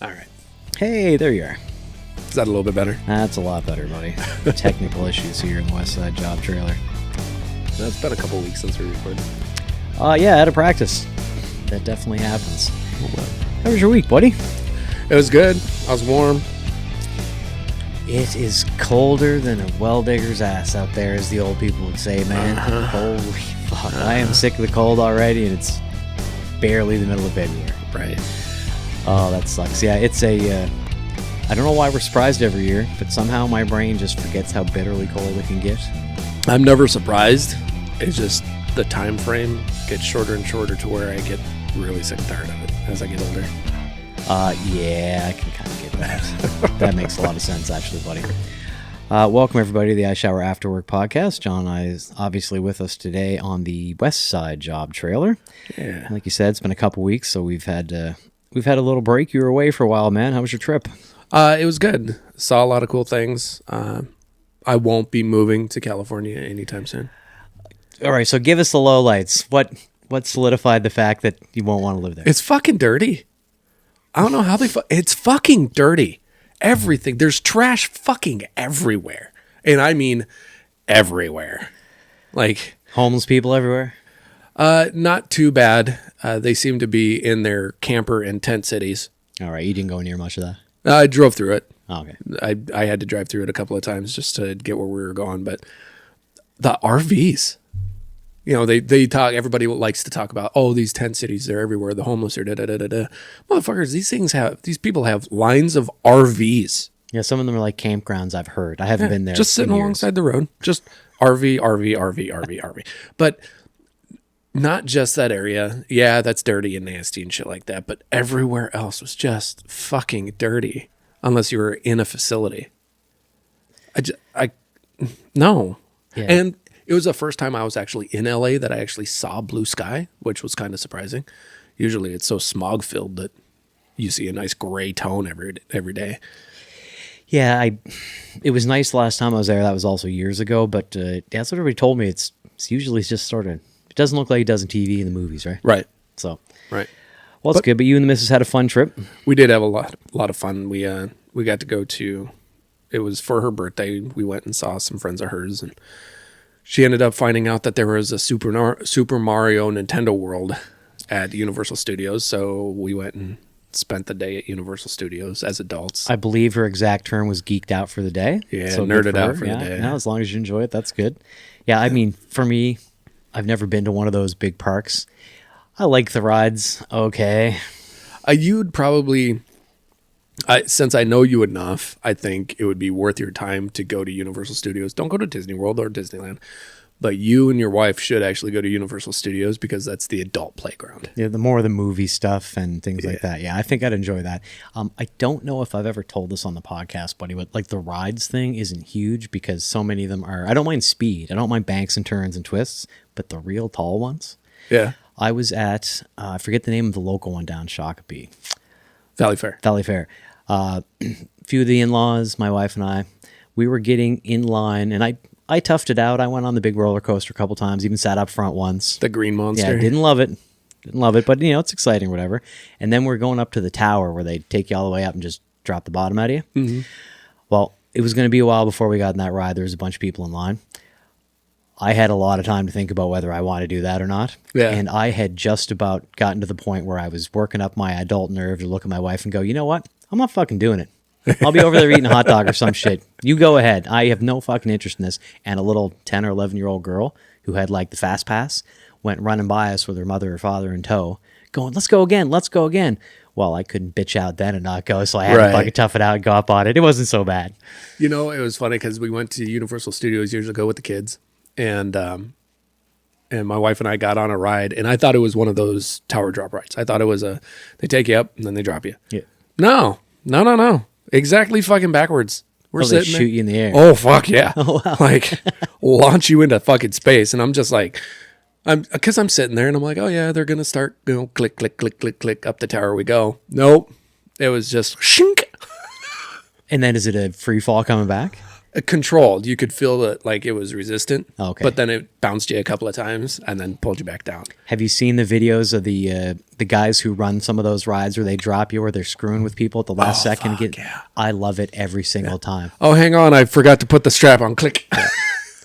All right. Hey, there you are. Is that a little bit better? That's a lot better, buddy. Technical issues here in the West Side Job Trailer. It's been a couple weeks since we recorded. Yeah, out of practice. That definitely happens. Oh, well. How was your week, buddy? It was good. I was warm. It is colder than a well-digger's ass out there, as the old people would say, man. Holy fuck. I am sick of the cold already, and it's barely the middle of February. Right. Oh, that sucks. Yeah, it's I don't know why we're surprised every year, but somehow my brain just forgets how bitterly cold it can get. I'm never surprised. It's just the time frame gets shorter and shorter to where I get really sick and tired of it as I get older. Yeah, I can kind of get that. That makes a lot of sense, actually, buddy. Welcome, everybody, to the I Shower After Work podcast. John and I is obviously with us today on the West Side Job Trailer. Yeah. Like you said, it's been a couple weeks, so we've had a little break. You were away for a while, man. How was your trip? It was good. Saw a lot of cool things. I won't be moving to California anytime soon. All right, so give us the lowlights. What solidified the fact that you won't want to live there? It's fucking dirty. I don't know how it's fucking dirty. Everything. There's trash fucking everywhere. And I mean everywhere. Like Homeless people everywhere? not too bad. They seem to be in their camper and tent cities. All right, you didn't go near much of that? I drove through it. Oh, okay. I had to drive through it a couple of times just to get where we were going. But the RVs, you know, they talk, everybody likes to talk about, oh, these tent cities, they're everywhere. The homeless are da-da-da-da-da. Motherfuckers, these people have lines of RVs. Yeah, some of them are like campgrounds, I've heard. I haven't been there. Just sitting alongside the road. Just RV. But not just that area. Yeah, that's dirty and nasty and shit like that. But everywhere else was just fucking dirty. Unless you were in a facility. No. Yeah. And it was the first time I was actually in LA that I actually saw blue sky, which was kind of surprising. Usually it's so smog filled that you see a nice gray tone every day. Yeah, it was nice the last time I was there. That was also years ago, but that's what everybody told me. It's usually just sort of, it doesn't look like it does in TV and the movies, right? Right. So, Right. well, it's good. But you and the missus had a fun trip. We did have a lot of fun. We got to go to, it was for her birthday. We went and saw some friends of hers, and she ended up finding out that there was a Super Mario Nintendo World at Universal Studios. So we went and spent the day at Universal Studios as adults. I believe her exact term was geeked out for the day. Yeah, so nerded out for the day. Yeah, as long as you enjoy it, that's good. Yeah, I mean, for me, I've never been to one of those big parks. I like the rides. Okay. You'd probably, since I know you enough, I think it would be worth your time to go to Universal Studios. Don't go to Disney World or Disneyland, but you and your wife should actually go to Universal Studios because that's the adult playground. Yeah, the more of the movie stuff and things like that. Yeah, I think I'd enjoy that. I don't know if I've ever told this on the podcast, buddy, but like the rides thing isn't huge because so many of them are, I don't mind speed. I don't mind banks and turns and twists, but the real tall ones. Yeah. I was at, I forget the name of the local one down Shakopee. Valley Fair. A few of the in-laws, my wife and I, we were getting in line, and I toughed it out. I went on the big roller coaster a couple times, even sat up front once. The green monster. Yeah, didn't love it, but you know, it's exciting or whatever. And then we're going up to the tower where they take you all the way up and just drop the bottom out of you. Mm-hmm. Well, it was going to be a while before we got in that ride. There was a bunch of people in line. I had a lot of time to think about whether I want to do that or not. Yeah. And I had just about gotten to the point where I was working up my adult nerve to look at my wife and go, you know what? I'm not fucking doing it. I'll be over there eating a hot dog or some shit. You go ahead. I have no fucking interest in this. And a little 10 or 11-year-old girl who had like the fast pass went running by us with her mother or father in tow going, let's go again. Well, I couldn't bitch out then and not go, so I had to fucking tough it out and go up on it. It wasn't so bad. You know, it was funny because we went to Universal Studios years ago with the kids, and my wife and I got on a ride, and I thought it was one of those tower drop rides. I thought it was they take you up and then they drop you. Yeah. No. Exactly fucking backwards. We're They sitting shoot there. you in the air. Oh, fuck yeah. Oh, wow. Like, launch you into fucking space. And I'm just like, because I'm sitting there and I'm like, oh yeah, they're going to start, click, click, click, click, click, up the tower we go. Nope. It was just shink. And then is it a free fall coming back? Controlled. You could feel that like it was resistant. Okay. But then it bounced you a couple of times and then pulled you back down. Have you seen the videos of the guys who run some of those rides where they drop you or they're screwing with people at the last second? Yeah. I love it every single time. Oh, hang on. I forgot to put the strap on. Click.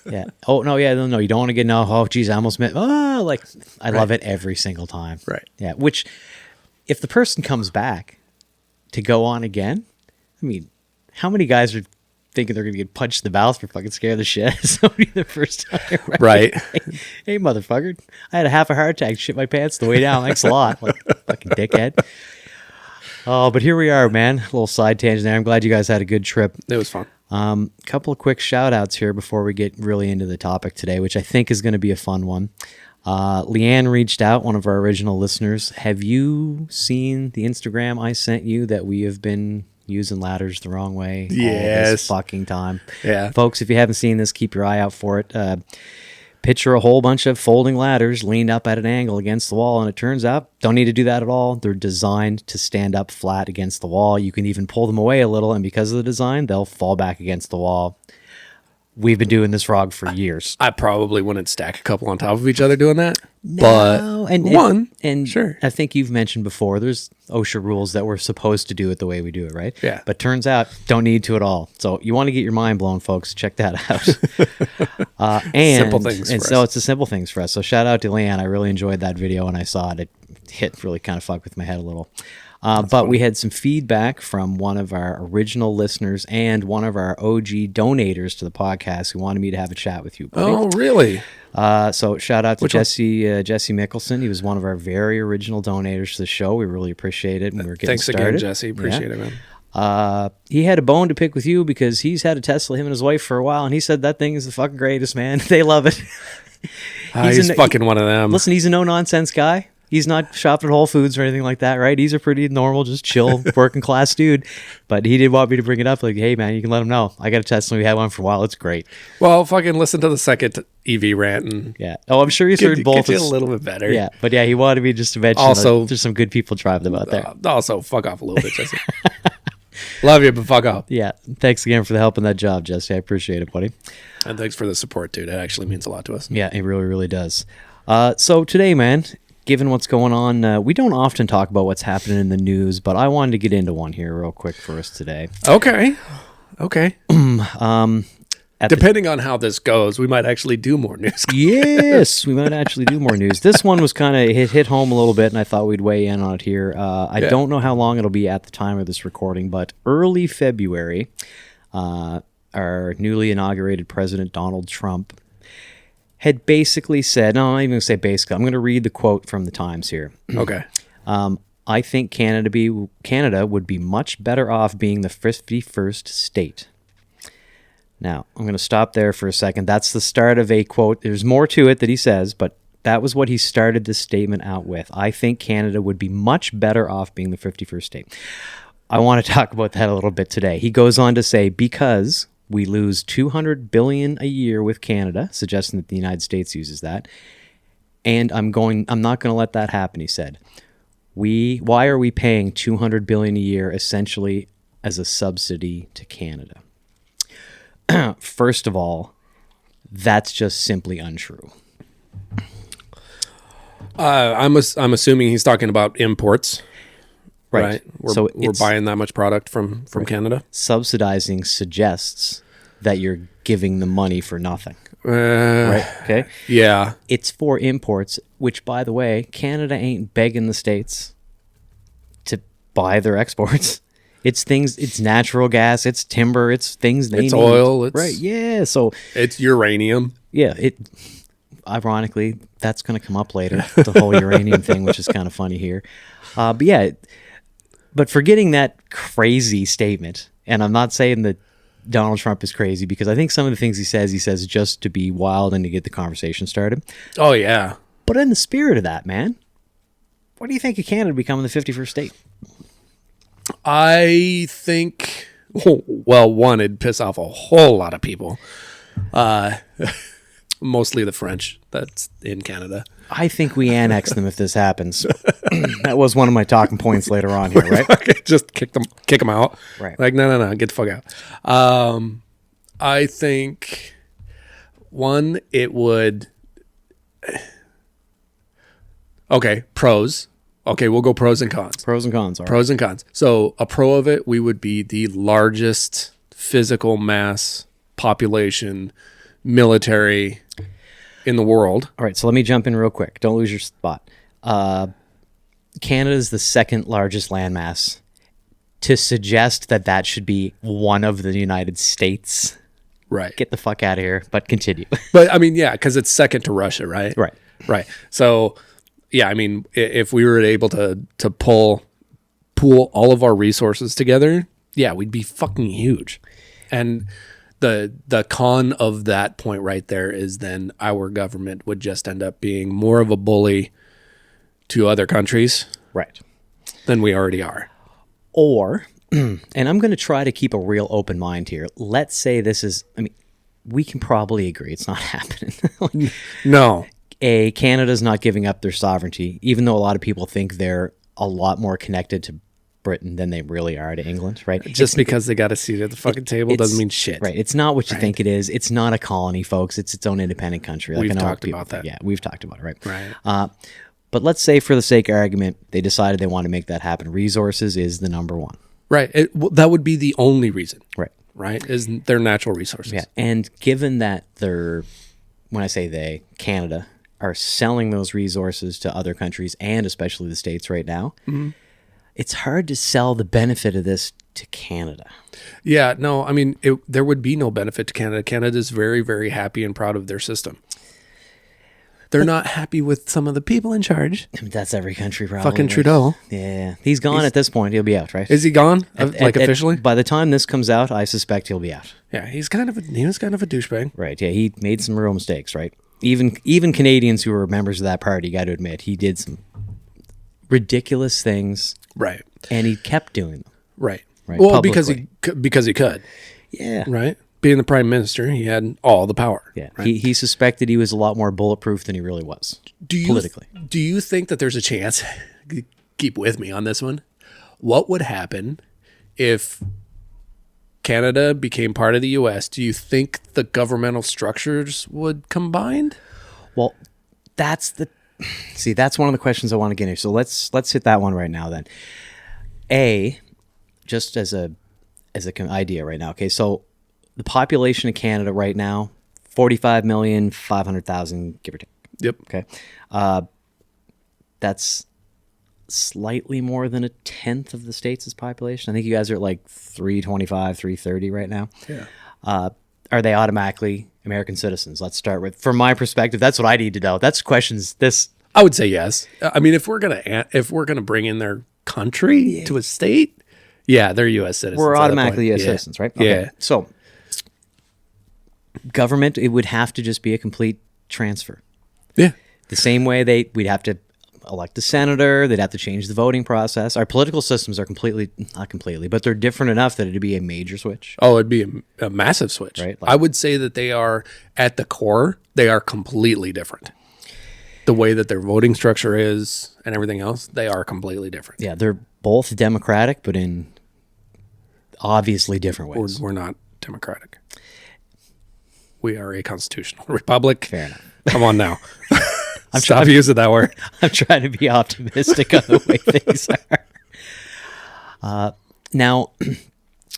Yeah. Oh, no, yeah. No, you don't want to get oh, geez, I almost missed. Oh, like, I love it every single time. Right. Yeah. Which, if the person comes back to go on again, I mean, how many guys are thinking they're going to get punched in the mouth for fucking scare the shit out of somebody the first time? Right. Hey, motherfucker. I had a half a heart attack, shit my pants the way down. Thanks a lot. Like, fucking dickhead. Oh, but here we are, man. A little side tangent there. I'm glad you guys had a good trip. It was fun. Couple of quick shout outs here before we get really into the topic today, which I think is going to be a fun one. Leanne reached out, one of our original listeners. Have you seen the Instagram I sent you that we have been using ladders the wrong way all this fucking time? Yeah. Folks, if you haven't seen this, keep your eye out for it. Picture a whole bunch of folding ladders leaned up at an angle against the wall, and it turns out don't need to do that at all. They're designed to stand up flat against the wall. You can even pull them away a little, and because of the design, they'll fall back against the wall. We've been doing this frog for years. I probably wouldn't stack a couple on top of each other doing that. No, But sure. I think you've mentioned before, there's OSHA rules that we're supposed to do it the way we do it, right? Yeah. But turns out, don't need to at all. So you want to get your mind blown, folks, check that out. Simple things for so us. it's the simple things for us. So shout out to Leanne. I really enjoyed that video when I saw it. It hit really kind of fucked with my head a little. But funny. We had some feedback from one of our original listeners and one of our OG donators to the podcast who wanted me to have a chat with you, buddy. Oh, really? So shout out to Jesse Mickelson. He was one of our very original donators to the show. We really appreciate it. And we're getting Thanks started. again, Jesse. Appreciate it, man. He had a bone to pick with you because he's had a Tesla, him and his wife, for a while, and he said that thing is the fucking greatest, man. They love it. He's fucking one of them. Listen, he's a no-nonsense guy. He's not shopping at Whole Foods or anything like that, right? He's a pretty normal, just chill, working class dude. But he did want me to bring it up. Like, hey, man, you can let him know. I got a Tesla. We had one for a while. It's great. Well, fucking listen to the second EV rant. And yeah. Oh, I'm sure he's heard both. Get you a little bit better. Yeah. But yeah, he wanted me just to mention also, there's some good people driving them out there. Also, fuck off a little bit, Jesse. Love you, but fuck off. Yeah. Thanks again for the help in that job, Jesse. I appreciate it, buddy. And thanks for the support, dude. It actually means a lot to us. Yeah, it really, really does. So today, man, given what's going on, we don't often talk about what's happening in the news, but I wanted to get into one here real quick for us today. Okay. Depending on how this goes, we might actually do more news. Yes, we might actually do more news. This one was kind of hit home a little bit, and I thought we'd weigh in on it here. I don't know how long it'll be at the time of this recording, but early February, our newly inaugurated President Donald Trump had basically said, no, I'm not even going to say basically, I'm going to read the quote from the Times here. Okay. I think Canada would be much better off being the 51st state. Now, I'm going to stop there for a second. That's the start of a quote. There's more to it that he says, but that was what he started this statement out with. I think Canada would be much better off being the 51st state. I want to talk about that a little bit today. He goes on to say, because we lose $200 billion a year with Canada, suggesting that the United States uses that. And I'm not going to let that happen, he said. Why are we paying $200 billion a year essentially as a subsidy to Canada? First of all, that's just simply untrue. I'm assuming he's talking about imports. Right. We're buying that much product from Canada. Subsidizing suggests that you're giving the money for nothing. Right? Okay. Yeah. It's for imports, which, by the way, Canada ain't begging the states to buy their exports. It's things. It's natural gas. It's timber. It's things they need. It's oil. Right. Yeah. So it's uranium. Yeah. Ironically, that's going to come up later. The whole uranium thing, which is kind of funny here. But yeah. But forgetting that crazy statement, and I'm not saying that Donald Trump is crazy, because I think some of the things he says just to be wild and to get the conversation started. Oh, yeah. But in the spirit of that, man, what do you think of Canada becoming the 51st state? I think, well, one, it'd piss off a whole lot of people. Mostly the French that's in Canada. I think we annex them if this happens. That was one of my talking points later on here, right? Just kick them out. Right. Like, no, get the fuck out. I think one, it would. Okay, pros. Okay, we'll go pros and cons. Pros and cons. All right. Pros and cons. So a pro of it, we would be the largest physical mass population military in the world. All right, so let me jump in real quick. Don't lose your spot. Canada is the second largest landmass. To suggest that that should be one of the United States, Right. get the fuck out of here. But continue. But I mean, yeah, because it's second to Russia, right? Right. Right. So, yeah, I mean, if we were able to pool all of our resources together, yeah, we'd be fucking huge. And the con of that point right there is then our government would just end up being more of a bully to other countries Right. than we already are. Or, and I'm going to try to keep a real open mind here. Let's say this is, I mean, we can probably agree it's not happening. No. Canada's not giving up their sovereignty, even though a lot of people think they're a lot more connected to Britain than they really are to England, right? Just because they got a seat at the fucking table doesn't mean shit. Right. It's not what you think it is. It's not a colony, folks. It's its own independent country. We've I know talked people about that. think. Yeah, we've talked about it, right? Right. But let's say, for the sake of argument, they decided they want to make that happen. Resources is the number one. Right. That would be the only reason. Right. Right. Is their natural resources. Yeah. And given that when I say they, Canada, are selling those resources to other countries and especially the States right now, it's hard to sell the benefit of this to Canada. Yeah. No, I mean, there would be no benefit to Canada. Canada's very, very happy and proud of their system. They're not happy with some of the people in charge. I mean, that's every country probably. Fucking Trudeau. Yeah. He's gone at this point. He'll be out, right? Is he gone? Officially? By the time this comes out, I suspect he'll be out. Yeah, he was kind of a douchebag. Right. Yeah, he made some real mistakes, right? Even Canadians who were members of that party got to admit he did some ridiculous things. Right. And he kept doing them. Right. Right, Well, publicly. because he could. Yeah. Right. Being the prime minister, he had all the power. Yeah. Right? He suspected he was a lot more bulletproof than he really was. Politically. Do you think that there's a chance? Keep with me on this one. What would happen if Canada became part of the U.S.? Do you think the governmental structures would combine? Well, that's one of the questions I want to get into. So let's hit that one right now then. Just as an idea right now. Okay, so the population of Canada right now, 45,500,000, give or take. Yep. Okay. That's slightly more than a tenth of the States' population. I think you guys are at like 325, 330 right now. Yeah. Are they automatically American citizens? Let's start with, from my perspective, that's what I need to know. That's questions I would say yes. I mean, if we're gonna bring in their country to a state, yeah, they're U.S. citizens. We're automatically U.S. citizens, right? Okay. Yeah. So government, it would have to just be a complete transfer. Yeah. The same way we'd have to elect a senator, they'd have to change the voting process. Our political systems are not completely, but they're different enough that it'd be a major switch. Oh, it'd be a massive switch. Right. I would say that they are, at the core, they are completely different. The way that their voting structure is and everything else, they are completely different. Yeah, they're both democratic, but in obviously different ways. We're not democratic. We are a constitutional republic. Fair enough. Come on now. Stop using that word. I'm trying to be optimistic on the way things are. Now,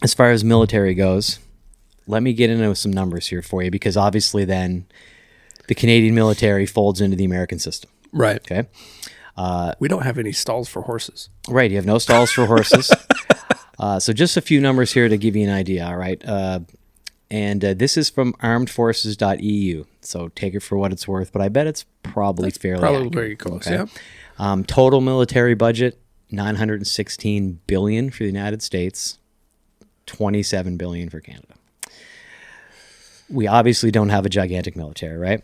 as far as military goes, let me get into some numbers here for you, because obviously then the Canadian military folds into the American system. Right. Okay. We don't have any stalls for horses. Right. You have no stalls for horses. So just a few numbers here to give you an idea. All right. And this is from armedforces.eu. So take it for what it's worth, but I bet it's probably fairly accurate. Very close. Okay? Yeah. Total military budget, $916 billion for the United States, $27 billion for Canada. We obviously don't have a gigantic military, right?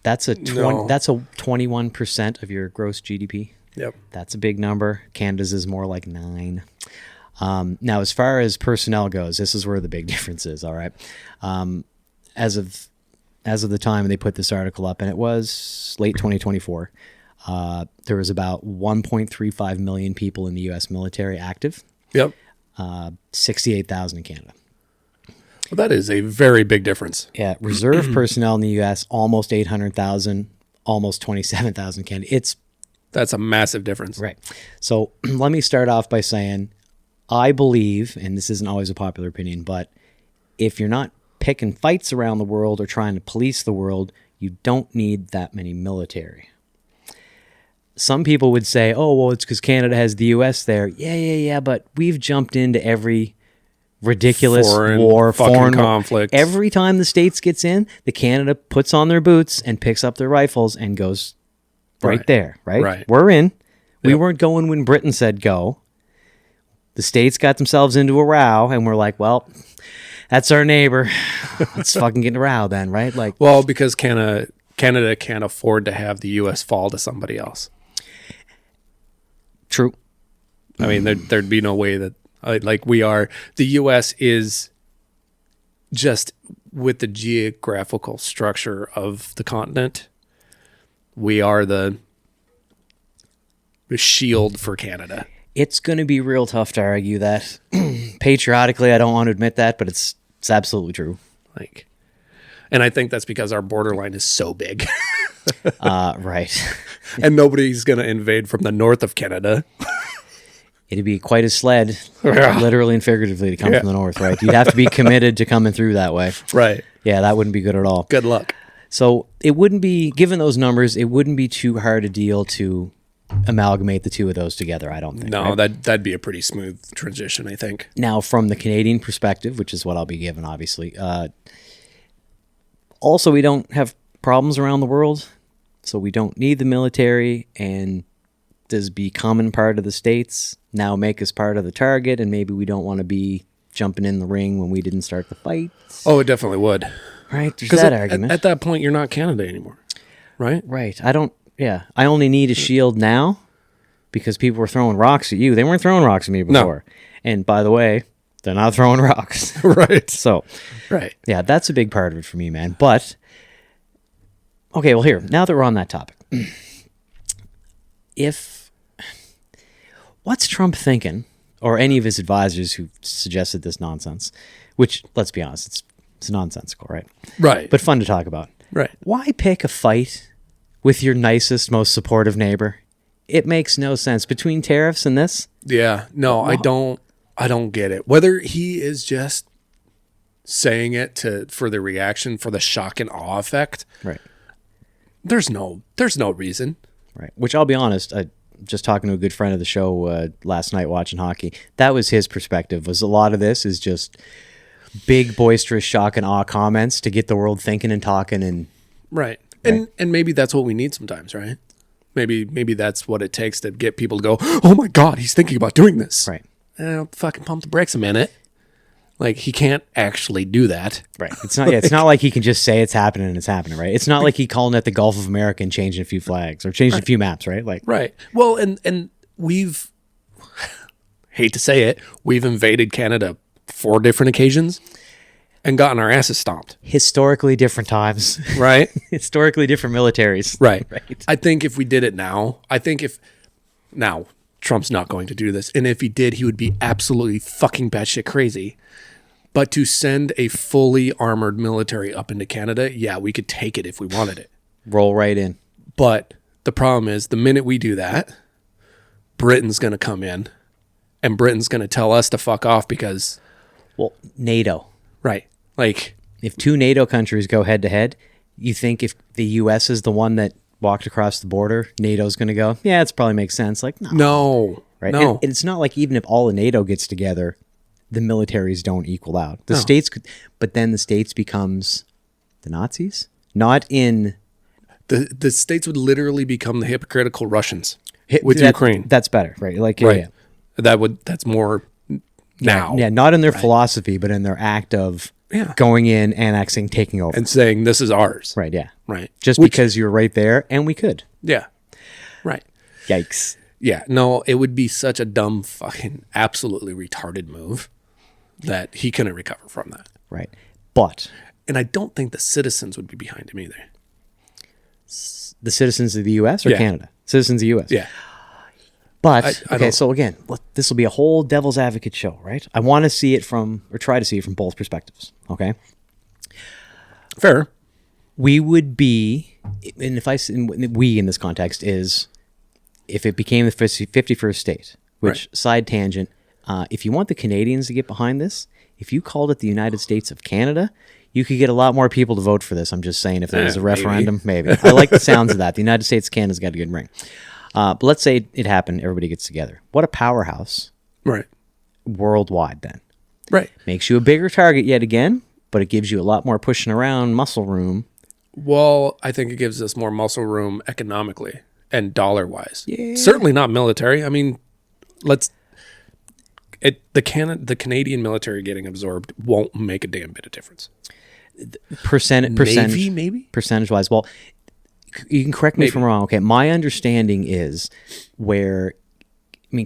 That's a 21% of your gross GDP. Yep. That's a big number. Canada's is more like 9%. Now, as far as personnel goes, this is where the big difference is. All right. As of the time they put this article up, and it was late 2024, there was about 1.35 million people in the U.S. military active. Yep. 68,000 in Canada. Well, that is a very big difference. Yeah, reserve personnel in the U.S. almost 800,000, almost 27,000 Canadians. That's a massive difference. Right. So let me start off by saying I believe, and this isn't always a popular opinion, but if you're not picking fights around the world or trying to police the world, you don't need that many military. Some people would say, oh, well, it's because Canada has the U.S. there. Yeah, but we've jumped into every ridiculous foreign conflict. Every time the States gets in, the Canada puts on their boots and picks up their rifles and goes right there, right? Right. We're in. We weren't going when Britain said go. The States got themselves into a row, and we're like, well, that's our neighbor. Let's fucking get in a row then, right? Like, well, because Canada can't afford to have the U.S. fall to somebody else. True. I mean, there'd be no way that, like we are, the U.S. is just with the geographical structure of the continent, we are the shield for Canada. It's going to be real tough to argue that. Patriotically, I don't want to admit that, but it's absolutely true. Like, and I think that's because our borderline is so big. Right. And nobody's going to invade from the north of Canada. It'd be quite a sled, literally and figuratively, to come from the north, right? You'd have to be committed to coming through that way. Right. Yeah, that wouldn't be good at all. Good luck. So it wouldn't be, given those numbers, it wouldn't be too hard a deal to amalgamate the two of those together, I don't think. No, right? that'd be a pretty smooth transition, I think. Now, from the Canadian perspective, which is what I'll be given, obviously, also we don't have problems around the world, so we don't need the military, and does becoming part of the States now make us part of the target, and maybe we don't want to be jumping in the ring when we didn't start the fight. Oh, it definitely would. Right, there's that argument. At that point, you're not Canada anymore, right? Right. I only need a shield now because people were throwing rocks at you. They weren't throwing rocks at me before. No. And by the way, they're not throwing rocks. Right. So, right. Yeah, that's a big part of it for me, man. But, okay, well, here, now that we're on that topic, what's Trump thinking, or any of his advisors who suggested this nonsense, which, let's be honest, it's nonsensical, right? Right. But fun to talk about. Right. Why pick a fight with your nicest, most supportive neighbor? It makes no sense. Between tariffs and this? Yeah. No, I don't get it. Whether he is just saying it for the reaction, for the shock and awe effect. Right. There's no reason. Right. Which, I'll be honest, just talking to a good friend of the show last night watching hockey, that was his perspective, was a lot of this is just big, boisterous shock and awe comments to get the world thinking and talking. And right. And maybe that's what we need sometimes, right? Maybe that's what it takes to get people to go, oh my God, he's thinking about doing this. Right. Fucking pump the brakes a minute. Like, he can't actually do that. Right. It's not like he can just say it's happening and it's happening, right? It's not like he calling it the Gulf of America and changing a few flags or changing a few maps, right? Like, right. Well, and we've, hate to say it, we've invaded Canada 4 different occasions and gotten our asses stomped. Historically different times. Right. Historically different militaries. Right. Right. I think if we did it now, now Trump's not going to do this. And if he did, he would be absolutely fucking batshit crazy. But to send a fully armored military up into Canada, yeah, we could take it if we wanted it. Roll right in. But the problem is, the minute we do that, Britain's going to come in, and Britain's going to tell us to fuck off because... Well, NATO. Right. Like... If 2 NATO countries go head-to-head, you think if the U.S. is the one that walked across the border, NATO's going to go, yeah, it probably makes sense. Like, no. No. Right? No. And it's not like even if all of NATO gets together, the militaries don't equal out. The states could, but then the states becomes the Nazis? Not in... The states would literally become the hypocritical Russians with Ukraine. That's better, right? Like, right. Yeah. That's more now. Yeah, not in their philosophy, but in their act of going in, annexing, taking over. And saying, this is ours. Right, yeah. Right. Just because you're right there, and we could. Yeah. Right. Yikes. Yeah, no, it would be such a dumb, fucking, absolutely retarded move that he couldn't recover from that. Right. But... And I don't think the citizens would be behind him either. The citizens of the U.S. or Canada? Citizens of the U.S.? Yeah. But I okay, don't- so again, this will be a whole devil's advocate show, right? I want to see it from, or try to see it from both perspectives. Okay, Fair. we would be, and if I we in this context is, if it became the 51st state, which Right. side tangent, if you want the Canadians to get behind this, if you called it the United States of Canada, you could get a lot more people to vote for this. I'm just saying, if there was a referendum, maybe. I like the sounds of that. The United States of Canada's got a good ring. But let's say it happened, everybody gets together. What a powerhouse Right. worldwide then. Right. Makes you a bigger target yet again, but it gives you a lot more pushing around muscle room. Well, I think it gives us more muscle room economically and dollar wise. Yeah. Certainly not military. I mean, the Canadian military getting absorbed won't make a damn bit of difference. Percentage, maybe? percentage wise. Well, you can correct me if I'm wrong. Okay, my understanding is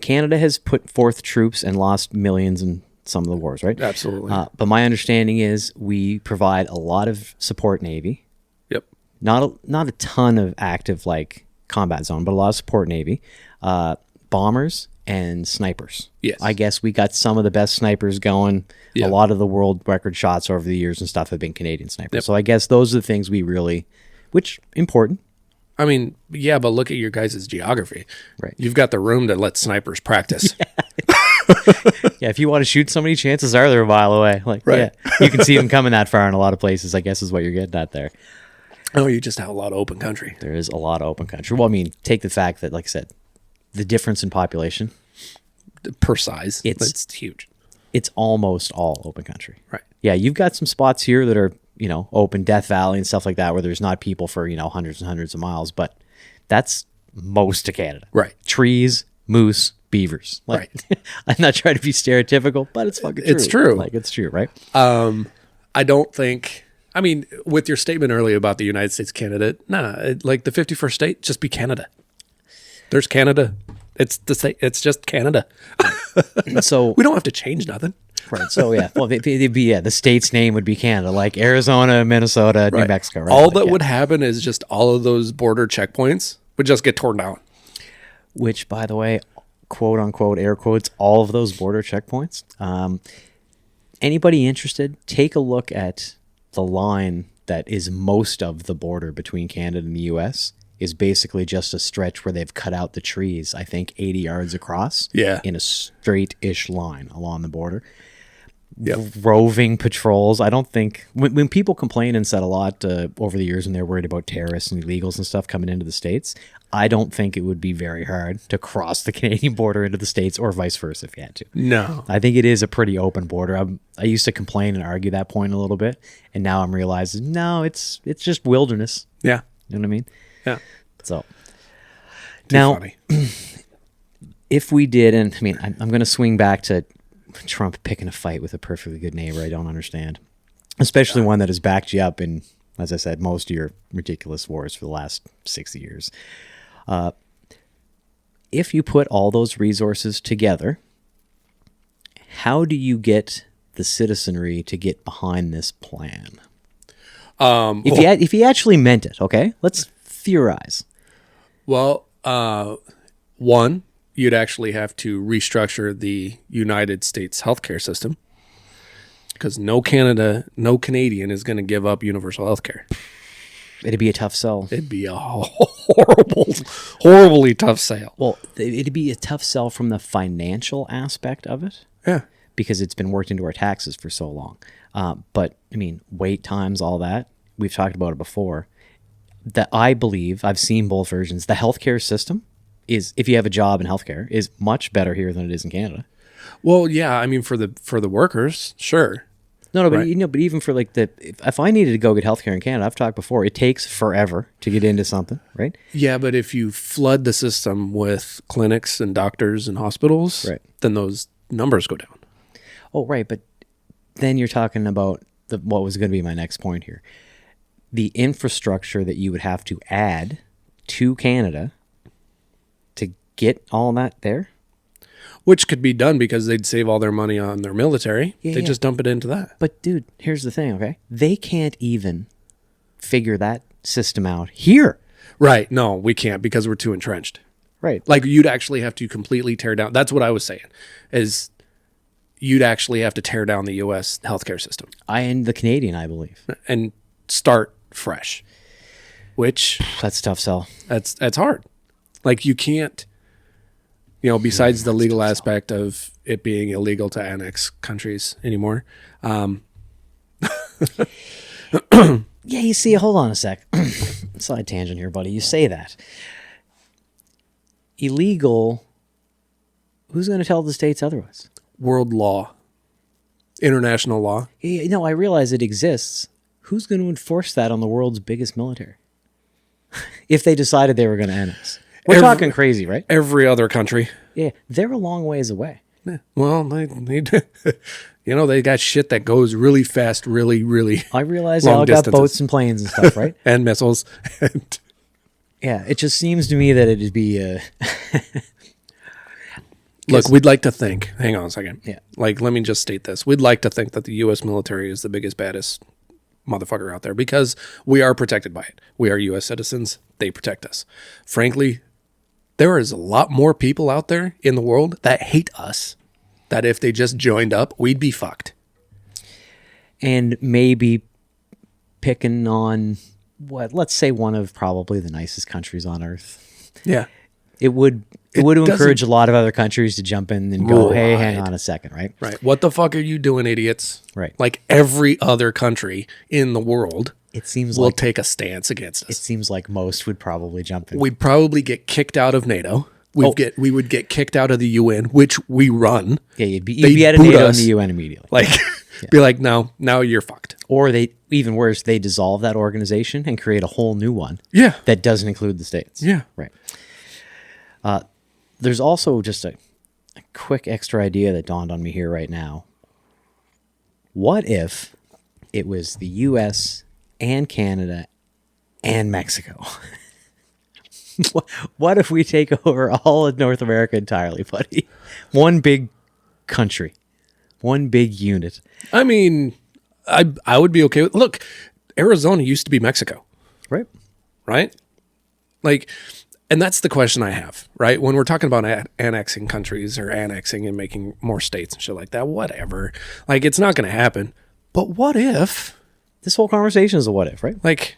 Canada has put forth troops and lost millions in some of the wars, right? Absolutely. But my understanding is we provide a lot of support Navy. Yep. Not a ton of active like combat zone, but a lot of support Navy, bombers and snipers. Yes. I guess we got some of the best snipers going. Yeah. A lot of the world record shots over the years and stuff have been Canadian snipers. Yep. So I guess those are the things we really, which important. I mean, yeah, but look at your guys' geography. Right. You've got the room to let snipers practice. Yeah, if you want to shoot somebody, chances are they're a mile away. Like, Right. yeah, you can see them coming that far in a lot of places, I guess is what you're getting at there. Oh, you just have a lot of open country. There is a lot of open country. Well, I mean, take the fact that, like I said, the difference in population, Per size, It's- it's huge. it's almost all open country. Right. Yeah, you've got some spots here that are, open, Death Valley and stuff like that, where there's not people for, hundreds and hundreds of miles, but that's most of Canada. Right. Trees, moose, beavers. Like, Right. I'm not trying to be stereotypical, but it's fucking true. It's true. Like, it's true, right? I don't think. I mean, with your statement earlier about the United States, Canada, like the 51st state, just be Canada. There's Canada. It's the state. It's just Canada. So, We don't have to change nothing. right. So, yeah. Well, it'd be, the state's name would be Canada, like Arizona, Minnesota, New Right. Mexico, right? All Like, that yeah. would happen is just all of those border checkpoints would just get torn down. Which, by the way, quote unquote, air quotes, all of those border checkpoints. Anybody interested, take a look at the line that is most of the border between Canada and the US is basically just a stretch where they've cut out the trees, I think 80 yards across. Yeah. In a straight-ish line along the border. Yep. Roving patrols. I don't think when people complain and said a lot over the years and they're worried about terrorists and illegals and stuff coming into the States, I don't think it would be very hard to cross the Canadian border into the States or vice versa if you had to. No. I think it is a pretty open border. I used to complain and argue that point a little bit, and now I'm realizing no, it's just wilderness. Yeah. You know what I mean? Yeah. So Too now, funny. if we did, and I mean, I'm going to swing back to Trump picking a fight with a perfectly good neighbor I don't understand, especially one that has backed you up in, as I said, most of your ridiculous wars for the last 60 years. If you put all those resources together, how do you get the citizenry to get behind this plan? If you actually meant it, okay? Let's theorize. Well, one, you'd actually have to restructure the United States healthcare system because no Canadian is going to give up universal healthcare. It'd be a tough sell. It'd be a horribly tough sale. Well, it'd be a tough sell from the financial aspect of it. Yeah. Because it's been worked into our taxes for so long. But, I mean, wait times, all that, we've talked about it before. That I believe, I've seen both versions, the healthcare system is, if you have a job in healthcare, is much better here than it is in Canada. Well, yeah, I mean, for the workers, sure. No, but Right. but even for like if I needed to go get healthcare in Canada, I've talked before, it takes forever to get into something, right? Yeah, but if you flood the system with clinics and doctors and hospitals, Right. then those numbers go down. Oh, right, but then you're talking about what was going to be my next point here. The infrastructure that you would have to add to Canada to get all that there. Which could be done because they'd save all their money on their military. Yeah, they yeah. just dump it into that. But dude, here's the thing, okay? They can't even figure that system out here. Right. No, we can't because we're too entrenched. Right. Like you'd actually have to completely tear down. That's what I was saying is you'd actually have to tear down the U.S. healthcare system. And the Canadian, I believe. And start fresh, which That's a tough sell. that's hard. Like you can't, besides the legal aspect of it being illegal to annex countries anymore. Yeah, you see, hold on a sec. Side tangent here, buddy. You say that. Illegal. Who's going to tell the states otherwise? World law, international law. I realize it exists. Who's going to enforce that on the world's biggest military? If they decided they were going to annex. We're talking crazy, right? Every other country. Yeah, they're a long ways away. Yeah. Well, they they got shit that goes really fast, really, really. I realize they all got boats and planes and stuff, right? And missiles. Yeah, it just seems to me that it'd be. Look, we'd like to think. Hang on a second. Yeah. Like, let me just state this. We'd like to think that the U.S. military is the biggest, baddest motherfucker out there because we are protected by it. We are U.S. citizens. They protect us. Frankly, there is a lot more people out there in the world that hate us that if they just joined up, we'd be fucked. And maybe picking on let's say one of probably the nicest countries on earth. Yeah. It would encourage a lot of other countries to jump in and go, hey, hang on a second, right? Right. What the fuck are you doing, idiots? Right. Like every other country in the world it seems will like take a stance against us. It seems like most would probably jump in. We'd probably get kicked out of NATO. We would get kicked out of the UN, which we run. Yeah, you'd be out of NATO and the UN immediately. Like, be like, no, now you're fucked. Or even worse, they dissolve that organization and create a whole new one. Yeah. That doesn't include the states. Yeah. Right. There's also just a quick extra idea that dawned on me here right now. What if it was the U.S. and Canada and Mexico? What if we take over all of North America entirely, buddy? One big country. One big unit. I mean, I would be okay with... Look, Arizona used to be Mexico. Right. Right? Like... And that's the question I have, right? When we're talking about annexing countries or annexing and making more states and shit like that, whatever. Like, it's not going to happen. But what if? This whole conversation is a what if, right? Like,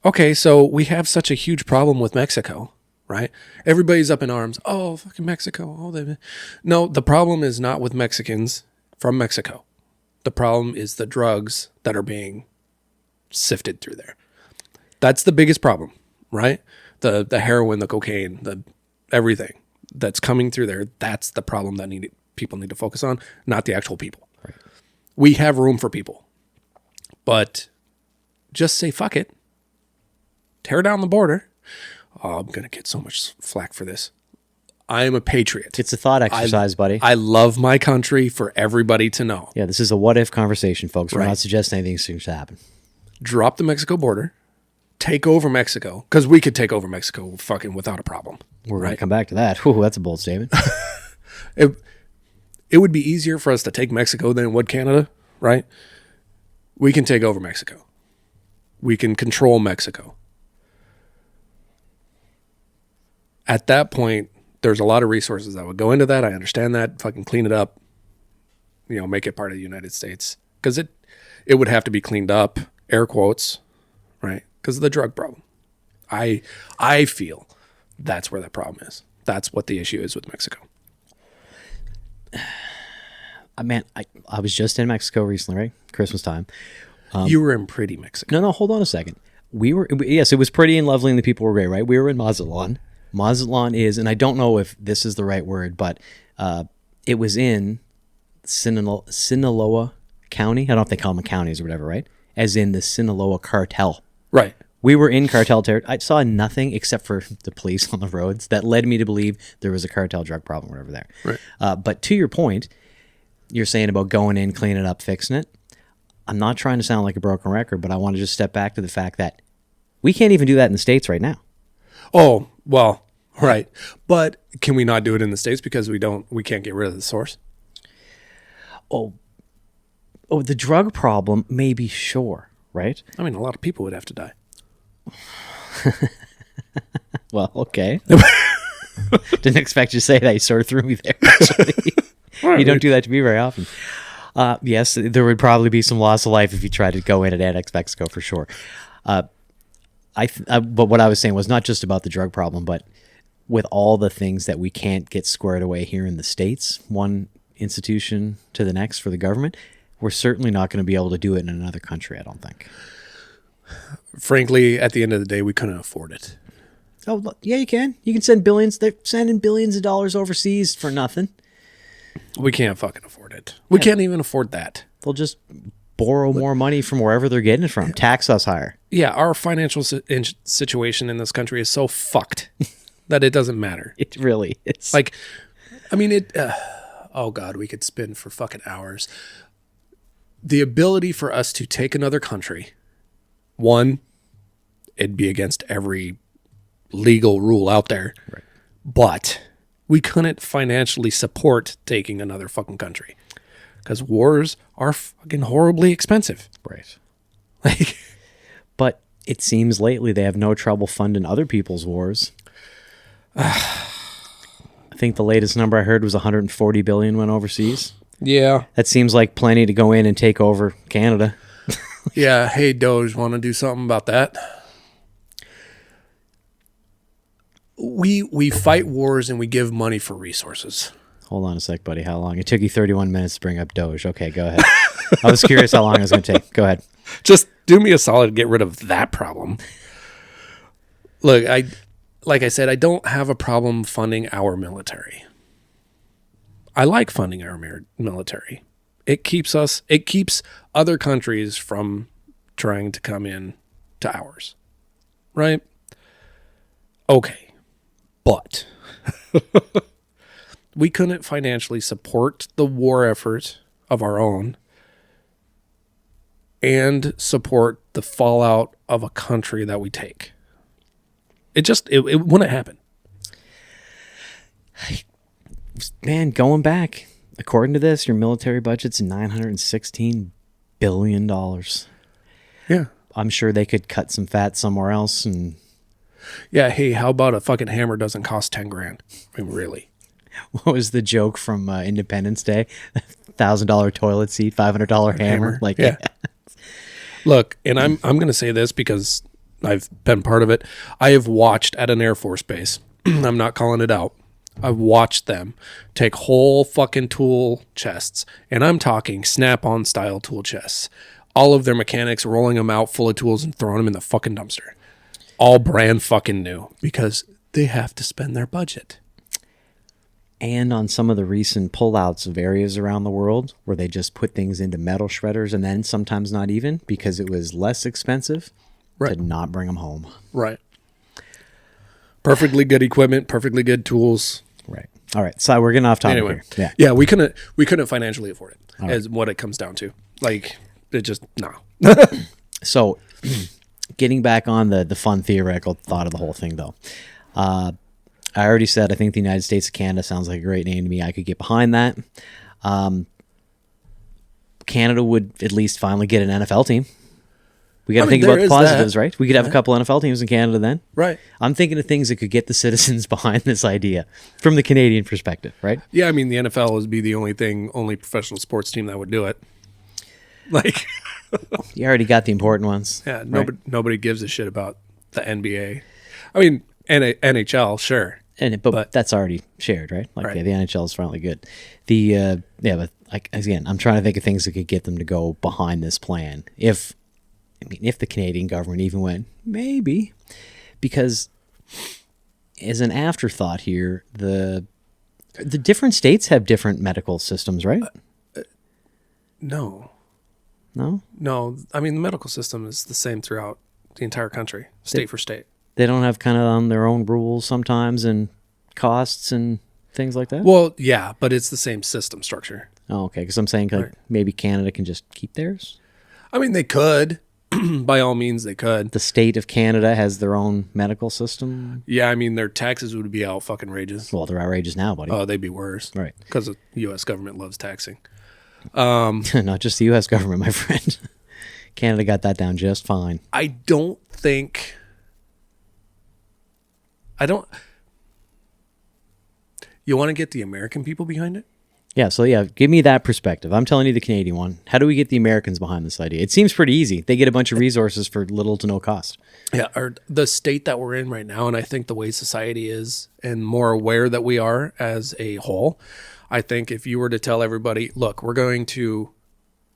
okay, so we have such a huge problem with Mexico, right? Everybody's up in arms. Oh, fucking Mexico. Oh, no, the problem is not with Mexicans from Mexico. The problem is the drugs that are being sifted through there. That's the biggest problem, right? The heroin, the cocaine, the everything that's coming through there, that's the problem that people need to focus on, not the actual people. Right. We have room for people. But just say, fuck it. Tear down the border. Oh, I'm going to get so much flack for this. I am a patriot. It's a thought exercise, buddy. I love my country for everybody to know. Yeah, this is a what if conversation, folks. We're Right. not suggesting anything should happen. Drop the Mexico border. Take over Mexico, because we could take over Mexico fucking without a problem. We're going to come back to that. Whew, that's a bold statement. It would be easier for us to take Mexico than it would Canada, right? We can take over Mexico. We can control Mexico. At that point, there's a lot of resources that would go into that. I understand that. Fucking clean it up. Make it part of the United States. Because it would have to be cleaned up, air quotes, right? Because of the drug problem. I feel that's where the problem is. That's what the issue is with Mexico. Man, I was just in Mexico recently, right? Christmas time. You were in pretty Mexico. No, hold on a second. Yes, it was pretty and lovely and the people were great, right? We were in Mazatlan. Mazatlan is, and I don't know if this is the right word, but it was in Sinaloa County. I don't know if they call them counties or whatever, right? As in the Sinaloa cartel. Right. We were in cartel territory. I saw nothing except for the police on the roads that led me to believe there was a cartel drug problem or whatever there. Right. But to your point, you're saying about going in, cleaning it up, fixing it. I'm not trying to sound like a broken record, but I want to just step back to the fact that we can't even do that in the States right now. Oh, well, right. But can we not do it in the States because we can't get rid of the source? Oh, the drug problem, maybe, sure, right? I mean, a lot of people would have to die. Well, okay. Didn't expect you to say that. You sort of threw me there. You don't do that to me very often. Yes, there would probably be some loss of life if you tried to go in and annex Mexico for sure. But what I was saying was not just about the drug problem, but with all the things that we can't get squared away here in the States, one institution to the next for the government, we're certainly not going to be able to do it in another country, I don't think. Frankly, at the end of the day, we couldn't afford it. Oh, yeah, you can. You can send billions. They're sending billions of dollars overseas for nothing. We can't fucking afford it. We can't even afford that. They'll just borrow more money from wherever they're getting it from. Tax us higher. Yeah, our financial situation in this country is so fucked that it doesn't matter. It really is. Like, I mean, it... oh, God, we could spin for fucking hours. The ability for us to take another country, one, it'd be against every legal rule out there. Right. But we couldn't financially support taking another fucking country because wars are fucking horribly expensive. Right. Like, but it seems lately they have no trouble funding other people's wars. I think the latest number I heard was 140 billion went overseas. yeah. That seems like plenty to go in and take over Canada. Yeah. Hey, Doge, want to do something about that? We fight wars and we give money for resources. Hold on a sec, buddy. How long? It took you 31 minutes to bring up Doge. Okay, go ahead. I was curious how long it was going to take. Go ahead. Just do me a solid and get rid of that problem. Look, like I said, I don't have a problem funding our military. I like funding our military. It keeps other countries from trying to come in to ours. Right? Okay. But we couldn't financially support the war effort of our own and support the fallout of a country that we take. It wouldn't happen. Man, going back, according to this, your military budget's $916 billion. Yeah. I'm sure they could cut some fat somewhere else. And yeah, hey, how about a fucking hammer doesn't cost 10 grand? I mean, really? what was the joke from Independence Day? $1,000 toilet seat, $500 hammer. Like, yeah. Look, and I'm going to say this because I've been part of it. I have watched at an Air Force base. I'm not calling it out. I've watched them take whole fucking tool chests, and I'm talking snap-on style tool chests. All of their mechanics rolling them out full of tools and throwing them in the fucking dumpster. All brand fucking new because they have to spend their budget. And on some of the recent pullouts of areas around the world where they just put things into metal shredders and then sometimes not even because it was less expensive to not bring them home. Right. Perfectly good equipment, perfectly good tools. Right. All right. So we're getting off topic Anyway, here. Yeah, we couldn't financially afford it. Is what it comes down to. Like, it just no. So, getting back on the fun theoretical thought of the whole thing, though, I already said I think the United States of Canada sounds like a great name to me. I could get behind that. Canada would at least finally get an NFL team. We got to think about the positives, right? We could have a couple NFL teams in Canada then. Right. I'm thinking of things that could get the citizens behind this idea from the Canadian perspective, right? Yeah, I mean, the NFL would be the only professional sports team that would do it. Like, you already got the important ones. Yeah, nobody gives a shit about the NBA. I mean, NHL, sure. But that's already shared, right? Like, right. Yeah, the NHL is finally good. But like, again, I'm trying to think of things that could get them to go behind this plan. If the Canadian government even went, maybe, because as an afterthought here, the different states have different medical systems, right? No. I mean, the medical system is the same throughout the entire country, state for state. They don't have kind of on their own rules sometimes and costs and things like that? Well, yeah, but it's the same system structure. Oh, okay. Because I'm saying maybe Canada can just keep theirs? I mean, they could. By all means, they could. The state of Canada has their own medical system? Yeah, I mean, their taxes would be out fucking outrageous. Well, they're outrageous now, buddy. Oh, they'd be worse. Right. Because the U.S. government loves taxing. Not just the U.S. government, my friend. Canada got that down just fine. I don't. You want to get the American people behind it? Yeah, so yeah, give me that perspective. I'm telling you the Canadian one. How do we get the Americans behind this idea? It seems pretty easy. They get a bunch of resources for little to no cost. Yeah, or the state that we're in right now, and I think the way society is and more aware that we are as a whole, I think if you were to tell everybody, look, we're going to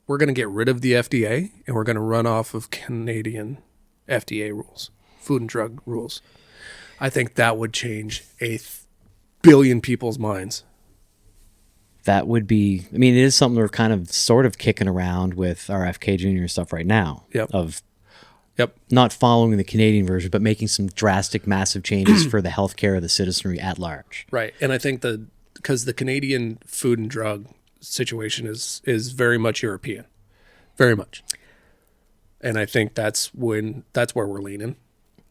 get rid of the FDA and we're going to run off of Canadian FDA rules, Food and Drug rules. I think that would change a billion people's minds. That would be, I mean, it is something we're kind of sort of kicking around with RFK Jr. and stuff right now. Yep. Of Yep. not following the Canadian version, but making some drastic, massive changes for the healthcare of the citizenry at large. Right. And I think because the Canadian food and drug situation is very much European. Very much. And I think that's where we're leaning.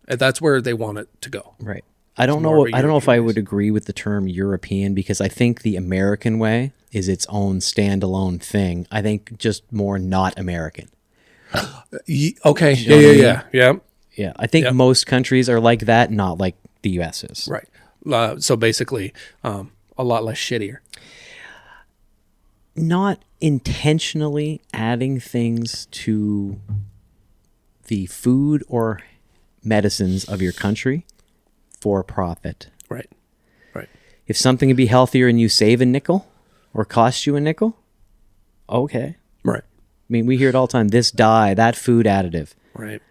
And that's where they want it to go. Right. I don't know if I would agree with the term European, because I think the American way is its own standalone thing. I think just more not American. Okay. You know what I mean? Yeah. Yeah. I think most countries are like that, not like the US is. Right. So basically, a lot less shittier. Not intentionally adding things to the food or medicines of your country for profit. Right. Right. If something can be healthier and you save a nickel or cost you a nickel, okay. Right. I mean, we hear it all the time. This dye, that food additive. Right.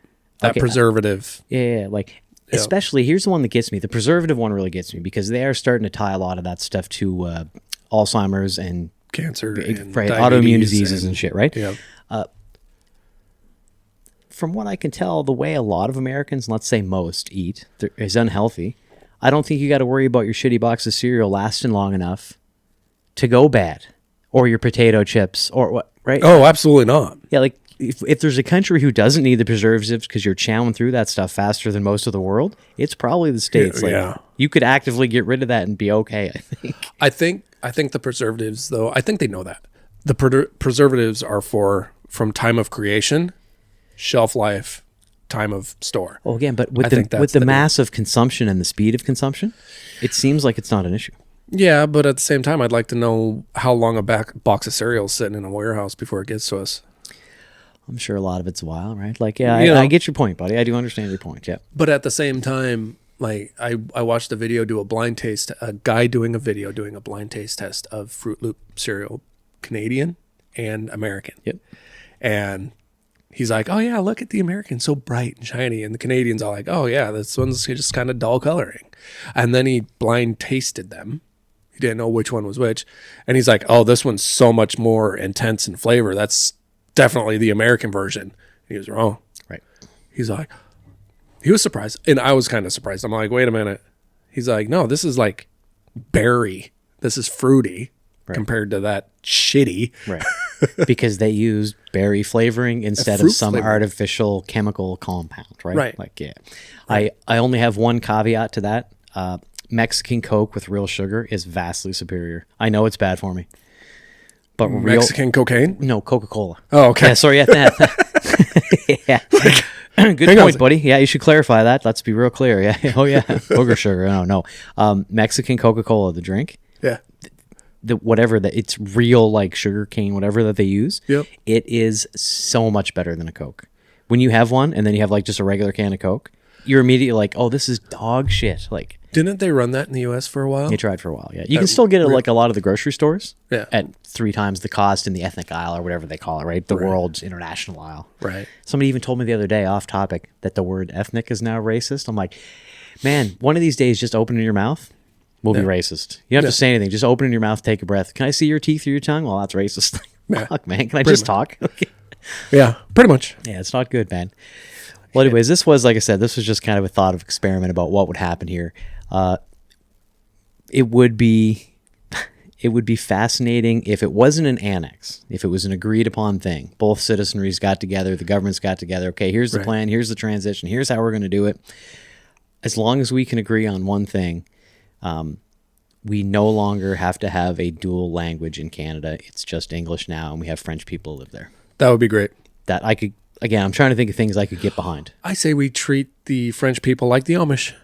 That preservative. Yeah. Like, especially, here's the one that gets me. The preservative one really gets me because they are starting to tie a lot of that stuff to Alzheimer's and cancer, and right, autoimmune diseases and shit, right? Yeah. From what I can tell, the way a lot of Americans, let's say most, eat is unhealthy. I don't think you got to worry about your shitty box of cereal lasting long enough to go bad, or your potato chips, or what, right? Oh, absolutely not. Yeah, like if there's a country who doesn't need the preservatives because you're chowing through that stuff faster than most of the world, it's probably the States. You could actively get rid of that and be okay, I think. I think the preservatives, though, I think they know that. The preservatives are from time of creation, shelf life, time of store. Well, again, but with the mass of consumption and the speed of consumption, it seems like it's not an issue. Yeah, but at the same time, I'd like to know how long a box of cereal is sitting in a warehouse before it gets to us. I'm sure a lot of it's a while, right? Like, yeah, I get your point, buddy. I do understand your point, yeah. But at the same time, like I watched a video a guy doing a video doing a blind taste test of Fruit Loop cereal, Canadian and American. Yep. And he's like, oh yeah, look at the American, so bright and shiny. And the Canadians are like, oh yeah, this one's just kind of dull coloring. And then he blind tasted them. He didn't know which one was which. And he's like, oh, this one's so much more intense in flavor. That's definitely the American version. He was wrong. Right. He's like, he was surprised. And I was kind of surprised. I'm like, wait a minute. He's like, no, this is like berry. This is fruity compared to that shitty. Right. Because they used berry flavoring instead of some artificial chemical compound, right? Right. Like, yeah. Right. I only have one caveat to that. Mexican Coke with real sugar is vastly superior. I know it's bad for me. But Mexican cocaine? No, Coca-Cola. Oh, okay. Yeah, sorry, yeah. Good point, buddy. Yeah, you should clarify that. Let's be real clear. Yeah. Oh, yeah. Booger sugar. No. Mexican Coca-Cola, the drink. Yeah. It's real, like sugar cane, whatever that they use. Yep. It is so much better than a Coke. When you have one and then you have like just a regular can of Coke, you're immediately like, oh, this is dog shit. Like, didn't they run that in the U.S. for a while? They tried for a while, yeah. You can still get it like a lot of the grocery stores at 3 times the cost in the ethnic aisle or whatever they call it, right? The world's international aisle. Right. Somebody even told me the other day, off topic, that the word ethnic is now racist. I'm like, man, one of these days just opening your mouth will be racist. You don't have to say anything. Just open your mouth, take a breath. Can I see your teeth through your tongue? Well, that's racist. Fuck, man. Can I just talk? Yeah, pretty much. Yeah, it's not good, man. Well, anyways, this was, like I said, this was just kind of a thought of experiment about what would happen here. It would be fascinating if it wasn't an annex, if it was an agreed upon thing. Both citizenries got together, the governments got together. Okay, here's the plan, here's the transition, here's how we're going to do it. As long as we can agree on one thing, we no longer have to have a dual language in Canada. It's just English now, and we have French people who live there. That would be great. That I could, again, I'm trying to think of things I could get behind. I say we treat the French people like the Amish.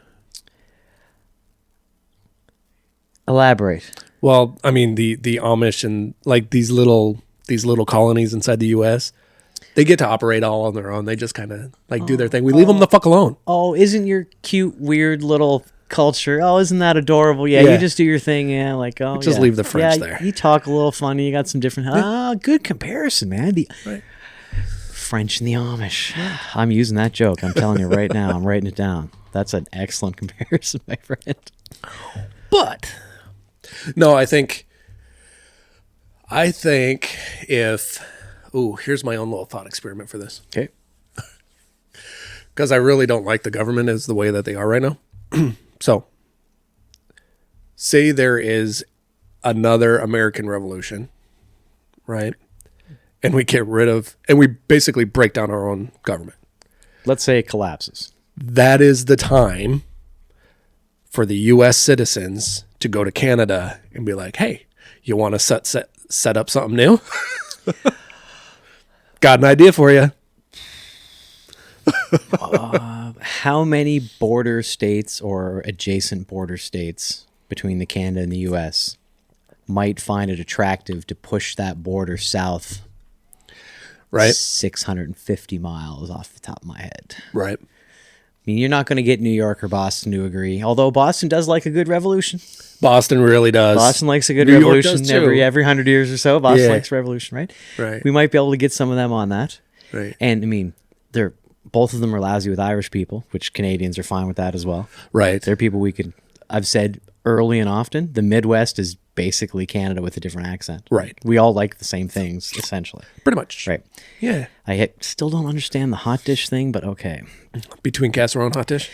Elaborate. Well, I mean, the Amish and like these little colonies inside the U.S., they get to operate all on their own. They just kind of like do their thing. We leave them the fuck alone. Oh, isn't your cute, weird little culture? Oh, isn't that adorable? Yeah, you just do your thing. Yeah, like, oh, just leave the French there. You talk a little funny. You got some different. Good comparison, man. The French and the Amish. Yeah. I'm using that joke. I'm telling you right now. I'm writing it down. That's an excellent comparison, my friend. But no, I think if here's my own little thought experiment for this. Okay. Because I really don't like the government as the way that they are right now. So, say there is another American Revolution, right? And we get rid of, and we basically break down our own government. Let's say it collapses. That is the time for the U.S. citizens to go to Canada and be like, hey, you want to set up something new? Got an idea for you. How many border states or adjacent border states between the Canada and the U.S. might find it attractive to push that border south? Right. 650 miles off the top of my head. Right. I mean, you're not going to get New York or Boston to agree, although Boston does like a good revolution. Boston really does. Boston likes a good New York revolution does too. every 100 years or so. Boston likes revolution, right? Right. We might be able to get some of them on that. Right. And I mean, both of them are lousy with Irish people, which Canadians are fine with that as well. Right. They're people I've said early and often, the Midwest is basically Canada with a different accent. Right. We all like the same things, essentially. Pretty much. Right. Yeah. I still don't understand the hot dish thing, but okay. Between casserole and hot dish?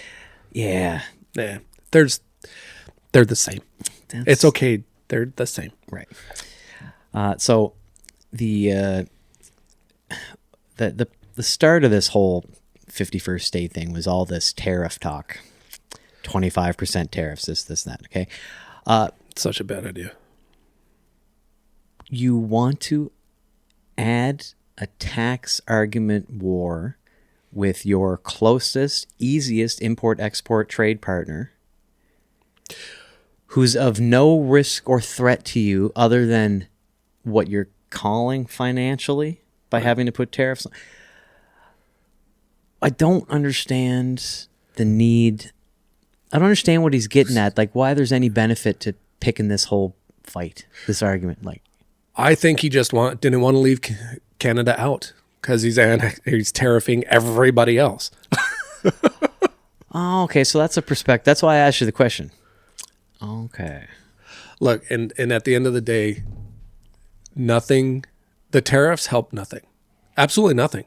Yeah. Yeah. They're the same. It's okay. They're the same. Right. So the start of this whole 51st state thing was all this tariff talk. 25% tariffs, this, that, okay? Such a bad idea. You want to add a tax argument war with your closest, easiest import-export trade partner who's of no risk or threat to you other than what you're calling financially by having to put tariffs on. I don't understand the need. I don't understand what he's getting at. Like, why there's any benefit to picking this whole fight, this argument. Like, I think he just didn't want to leave Canada out because he's tariffing everybody else. oh, okay. So that's a perspective. That's why I asked you the question. Okay. Look, and at the end of the day, the tariffs help nothing. Absolutely nothing.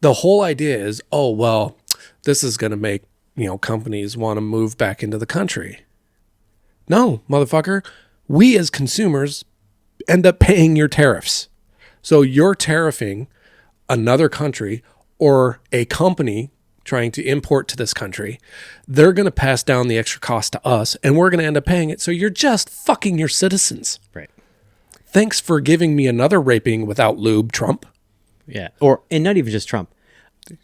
The whole idea is, oh, well, this is going to make, companies want to move back into the country. No, motherfucker. We as consumers end up paying your tariffs. So you're tariffing another country or a company trying to import to this country. They're going to pass down the extra cost to us and we're going to end up paying it. So you're just fucking your citizens. Right. Thanks for giving me another raping without lube, Trump. Yeah. And not even just Trump.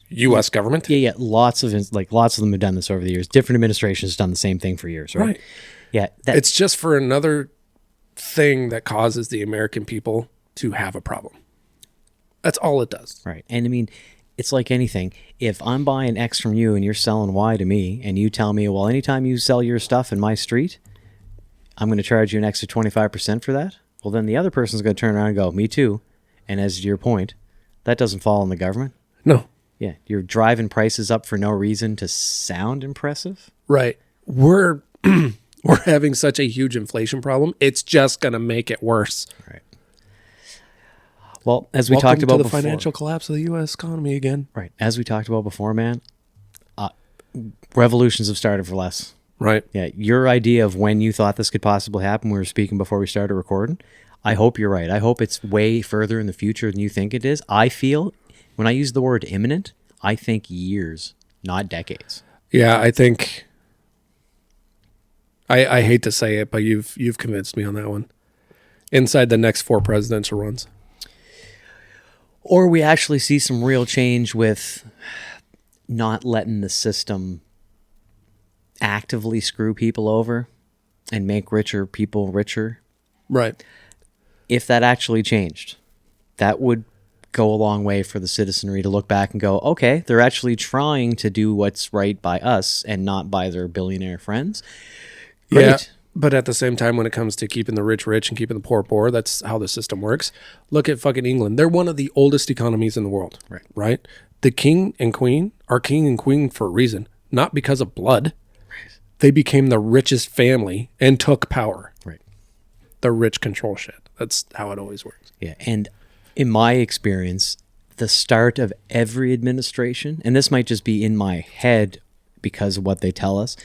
U.S. government. Yeah. Lots of them have done this over the years. Different administrations have done the same thing for years, right? Yeah. It's just for another thing that causes the American people to have a problem. That's all it does. Right. And I mean, it's like anything. If I'm buying X from you and you're selling Y to me and you tell me, well, anytime you sell your stuff in my street, I'm going to charge you an extra 25% for that. Well, then the other person's going to turn around and go, me too. And as to your point, that doesn't fall on the government. No. Yeah. You're driving prices up for no reason to sound impressive. Right. We're having such a huge inflation problem. It's just going to make it worse. Right. Well, as we talked about before, the financial collapse of the U.S. economy again. Right. As we talked about before, man, revolutions have started for less. Right. Yeah. Your idea of when you thought this could possibly happen, we were speaking before we started recording. I hope you're right. I hope it's way further in the future than you think it is. I feel when I use the word imminent, I think years, not decades. Yeah, I think I hate to say it, but you've convinced me on that one. Inside the next 4 presidential runs. Or we actually see some real change with not letting the system actively screw people over. and make richer people richer. Right. If that actually changed, that would go a long way for the citizenry to look back and go, okay, they're actually trying to do what's right by us and not by their billionaire friends. Great. Yeah. But at the same time, when it comes to keeping the rich rich and keeping the poor poor, that's how the system works. Look at fucking England. They're one of the oldest economies in the world. Right. Right? The king and queen are king and queen for a reason, not because of blood. Right. They became the richest family and took power. Right. The rich control shit. That's how it always works. Yeah. And in my experience, the start of every administration, and this might just be in my head because of what they tell us,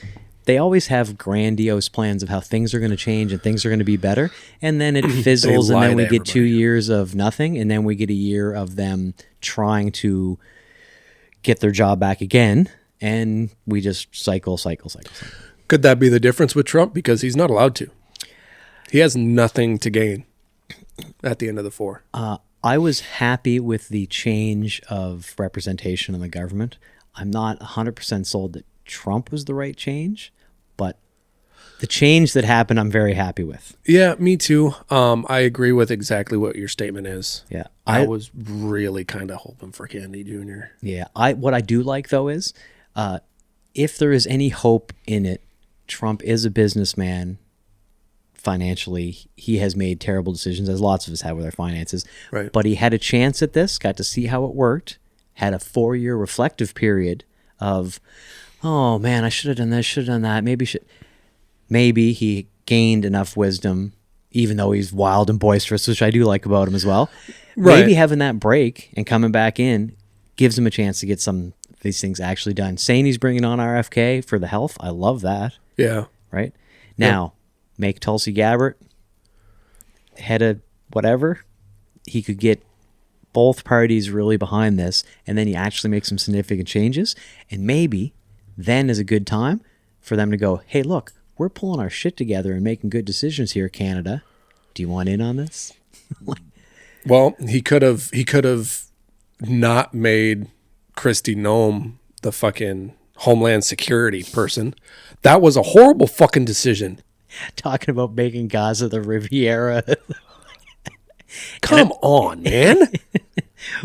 they always have grandiose plans of how things are going to change and things are going to be better. And then it fizzles and then we get 2 years of nothing. And then we get a year of them trying to get their job back again. And we just cycle. Could that be the difference with Trump? Because he's not allowed to. He has nothing to gain at the end of the 4. I was happy with the change of representation in the government. I'm not 100% sold that Trump was the right change, but the change that happened, I'm very happy with. Yeah, me too. I agree with exactly what your statement is. Yeah. I was really kind of hoping for Kennedy Jr. Yeah. What I do like, though, is if there is any hope in it, Trump is a businessman. Financially, he has made terrible decisions, as lots of us have with our finances. Right. But he had a chance at this, got to see how it worked, had a 4-year reflective period of, oh man, I should have done this, should have done that. Maybe he gained enough wisdom, even though he's wild and boisterous, which I do like about him as well. Right. Maybe having that break and coming back in gives him a chance to get some of these things actually done. Saying he's bringing on RFK for the health, I love that. Yeah. Right? Now, make Tulsi Gabbard head of whatever. He could get both parties really behind this, and then he actually makes some significant changes. And maybe then is a good time for them to go, hey, look, we're pulling our shit together and making good decisions here, Canada. Do you want in on this? Well, he could have not made Kristi Noem the fucking Homeland Security person. That was a horrible fucking decision. Talking about making Gaza the Riviera. Come on, man.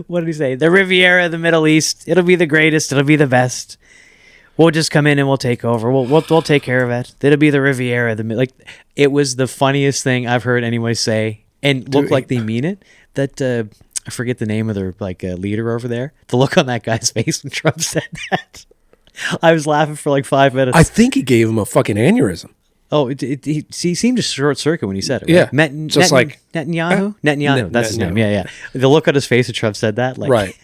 What did he say? The Riviera of the Middle East. It'll be the greatest. It'll be the best. We'll just come in and we'll take over. We'll take care of it. It'll be the Riviera. It was the funniest thing I've heard anyone say, and look like they mean it. That I forget the name of their leader over there. The look on that guy's face when Trump said that. I was laughing for 5 minutes. I think he gave him a fucking aneurysm. Oh, he seemed to short circuit when he said it. Right? Yeah, Netanyahu. Netanyahu. That's his name. Yeah. The look on his face when Trump said that. Right.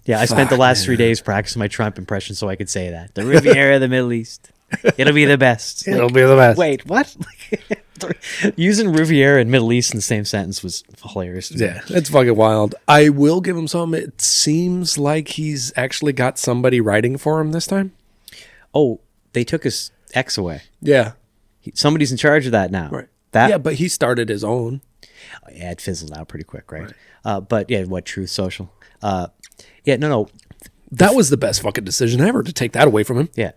Yeah, I spent the last 3 days practicing my Trump impression so I could say that. The Riviera of the Middle East. It'll be the best. It'll be the best. Wait, what? Using Riviera and Middle East in the same sentence was hilarious. Yeah, it's fucking wild. I will give him some. It seems like he's actually got somebody writing for him this time. Oh, they took his ex away. Yeah. Somebody's in charge of that now. Right. Yeah, but he started his own. Yeah, it fizzled out pretty quick, right? But yeah, what, Truth Social? No. That was the best fucking decision ever, to take that away from him. Yeah.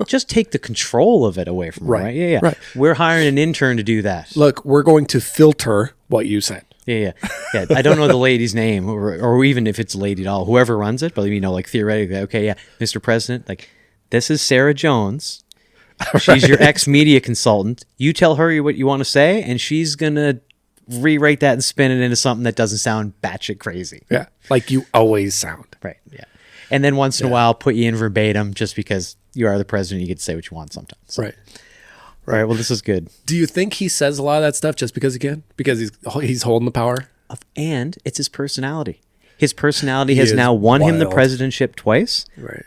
Just take the control of it away from him, right? Yeah. Right. We're hiring an intern to do that. Look, we're going to filter what you said. Yeah. I don't know the lady's name, or even if it's a lady at all, whoever runs it, but theoretically, okay, yeah, Mr. President, this is Sarah Jones. She's your ex-media consultant. You tell her what you want to say, and she's going to rewrite that and spin it into something that doesn't sound batshit crazy. Yeah, like you always sound. Right, yeah. And then once in a while, put you in verbatim just because you are the president, you get to say what you want sometimes. So. Right. All right, well, this is good. Do you think he says a lot of that stuff just because he can? Because he's holding the power? And it's his personality. His personality has now won him the presidentship twice. Right.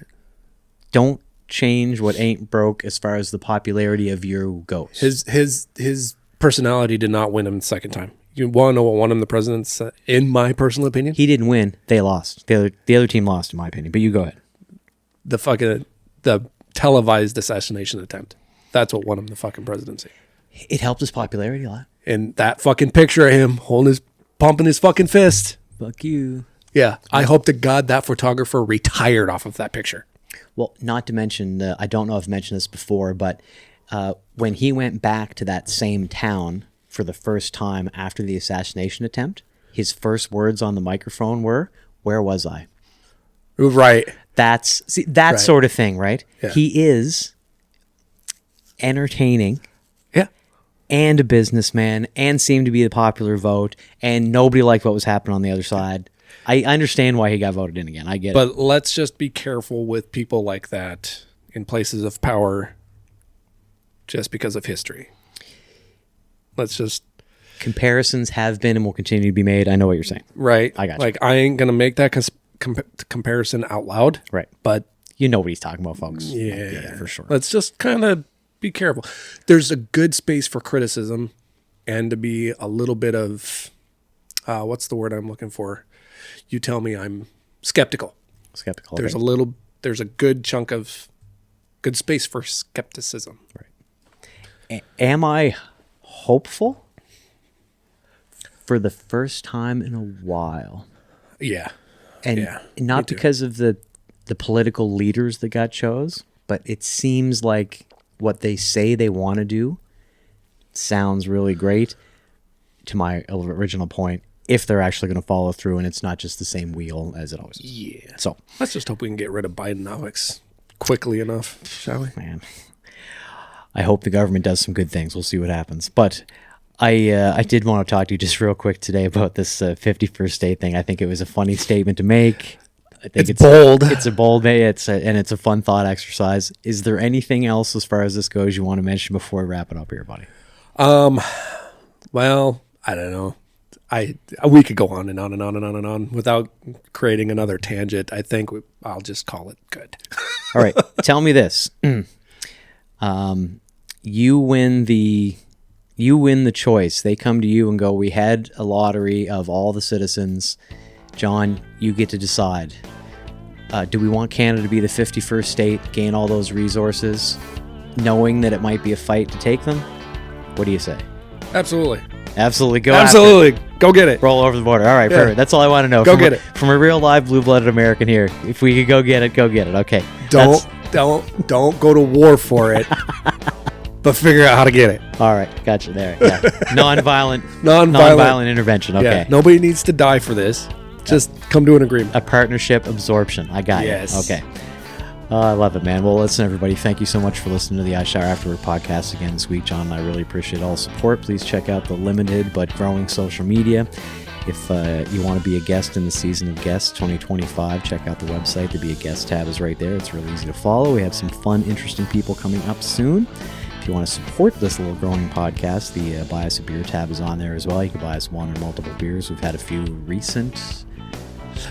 Don't change what ain't broke as far as the popularity of you goes. His personality did not win him the second time. You want to know what won him the presidency, in my personal opinion? He didn't win. They lost. The other team lost, in my opinion. But you go ahead. The televised assassination attempt. That's what won him the fucking presidency. It helped his popularity a lot. And that fucking picture of him pumping his fucking fist. Fuck you. Yeah. I hope to God that photographer retired off of that picture. Well, not to mention, I don't know if I've mentioned this before, but when he went back to that same town for the first time after the assassination attempt, his first words on the microphone were, "Where was I?" Right. That Right. sort of thing, right? Yeah. He is entertaining Yeah. and a businessman and seemed to be the popular vote, and nobody liked what was happening on the other side. I understand why he got voted in again. I get it. But let's just be careful with people like that in places of power just because of history. Let's just... Comparisons have been and will continue to be made. I know what you're saying. Right. I got you. Like, I ain't going to make that comparison out loud. Right. But You know what he's talking about, folks. yeah, For sure. Let's just kind of be careful. There's a good space for criticism and to be a little bit of, what's the word I'm looking for? You tell me. I'm skeptical. Skeptical. There's okay. there's a good chunk of good space for skepticism. Right. Am I hopeful? For the first time in a while. Yeah. And Yeah, not me too. because of the political leaders that got chose, but it seems like what they say they want to do sounds really great, to my original point, if they're actually going to follow through and it's not just the same wheel as it always is. Yeah. So, Let's just hope we can get rid of Bidenomics quickly enough, shall we? man, I hope the government does some good things. We'll see what happens. But I did want to talk to you just real quick today about this 51st state thing. I think it was a funny statement to make. I think It's bold. It's a bold, and it's a fun thought exercise. Is there anything else as far as this goes you want to mention before we wrap it up here, buddy? Well, I don't know. We could go on and on and on and on and on without creating another tangent. I think I'll just call it good. All right, tell me this. You win the choice. They come to you and go, we had a lottery of all the citizens. John, you get to decide. Do we want Canada to be the 51st state, gain all those resources, knowing that it might be a fight to take them? What do you say? Absolutely. Absolutely. Go Absolutely. Go get it. Roll over the border. All right, Yeah. perfect. That's all I want to know. Go get it. From a real live blue-blooded American here. If we could go get it, go get it. Okay. Don't go to war for it, but figure out how to get it. All right. Gotcha. There. Yeah. Nonviolent intervention. Okay. Yeah. Nobody needs to die for this. Just come to an agreement. A partnership absorption. I got Yes. you. Okay. I love it, man. Well, listen, everybody, thank you so much for listening to the iShower Afterward podcast again this week. John and I really appreciate all the support. Please check out the limited but growing social media. If you want to be a guest in the season of guests 2025, check out the website. The Be a Guest tab is right there. It's really easy to follow. We have some fun, interesting people coming up soon. If you want to support this little growing podcast, the Buy Us a Beer tab is on there as well. You can buy us one or multiple beers. We've had a few recent.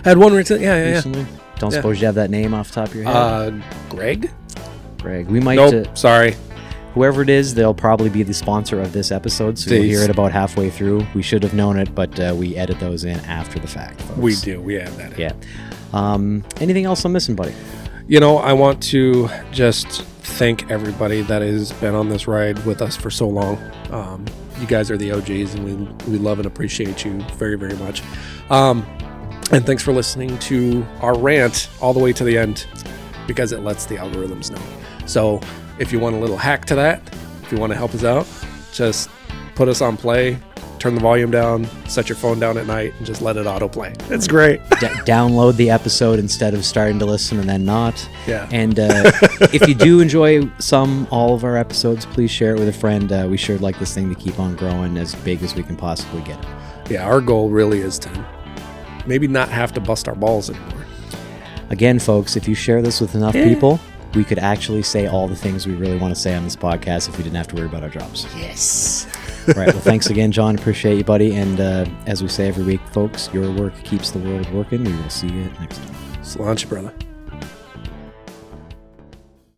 Had one recently. Yeah. Recently. Don't suppose you have that name off the top of your head? Greg? Greg. We might. Nope. Sorry. Whoever it is, they'll probably be the sponsor of this episode, so you'll hear it about halfway through. We should have known it, but we edit those in after the fact, folks. We do. We have that. Yeah. Anything else I'm missing, buddy? You know, I want to just thank everybody that has been on this ride with us for so long. You guys are the OGs, and we love and appreciate you very, very much. And thanks for listening to our rant all the way to the end, because it lets the algorithms know. So if you want a little hack to that, if you want to help us out, just put us on play, turn the volume down, set your phone down at night, and just let it autoplay. It's great. Download the episode instead of starting to listen and then not. Yeah. And if you do enjoy all of our episodes, please share it with a friend. We sure like this thing to keep on growing as big as we can possibly get it. Yeah, our goal really is to maybe not have to bust our balls anymore. Again, folks, if you share this with enough people, we could actually say all the things we really want to say on this podcast if we didn't have to worry about our jobs. Yes. All right. Well, thanks again, John. Appreciate you, buddy. And as we say every week, folks, your work keeps the world working. We will see you next time. Sláinte, brother.